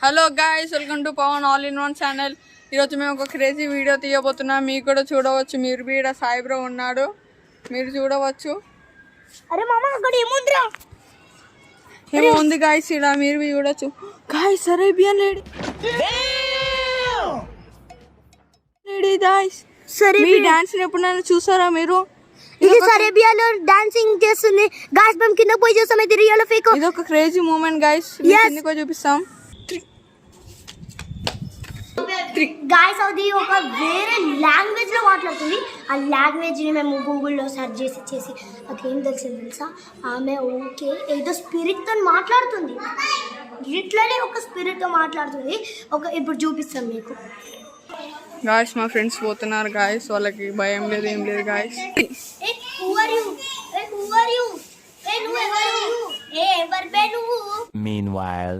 Hello guys, welcome to Pavan all in one channel. ఈరోజు మేము ఒక క్రేజీ వీడియో తీయబోతున్నాం. మీకు కూడా చూడవచ్చు. మీరు కూడా ఇక్కడ సాయి బ్రో ఉన్నాడు, మీరు చూడవచ్చు. అరే మామ అక్కడ ఏముందిరా? ఏమో ఉంది గాయ్స్, ఇలా మీరు చూడొచ్చు. గాయ్స్ అరేబియన్ లేడీ గాయ్స్, మీ డాన్స్ ఎప్పుడైనా చూసారా మీరు? ఇది అరేబియాలో డాన్సింగ్ చేస్తుంది గాయ్స్. మేము కింద పోయి చేస్తాం. ఇది రియల్ ఫేక్? ఇది ఒక క్రేజీ మూమెంట్ గాయ్స్, కిందకో చూపిస్తాం. గాయ్స్ అది ఒక వేరే లాంగ్వేజ్ లో మాట్లాడుతుంది. ఆ లాంగ్వేజ్ ని మేము గూగుల్లో సెర్చ్ చేసి నాకేం తెలిసింది తెలుసా? ఆమె ఓకే ఏదో స్పిరిట్ తో మాట్లాడుతుంది. ఇట్లనే ఒక స్పిరిట్ తో మాట్లాడుతుంది. ఇప్పుడు చూపిస్తాం మీకు. గాయ్స్ మా ఫ్రెండ్స్ పోతున్నారు గాయ్స్, వాళ్ళకి భయం లేదు ఏం లేదు గాయ్స్. Meanwhile,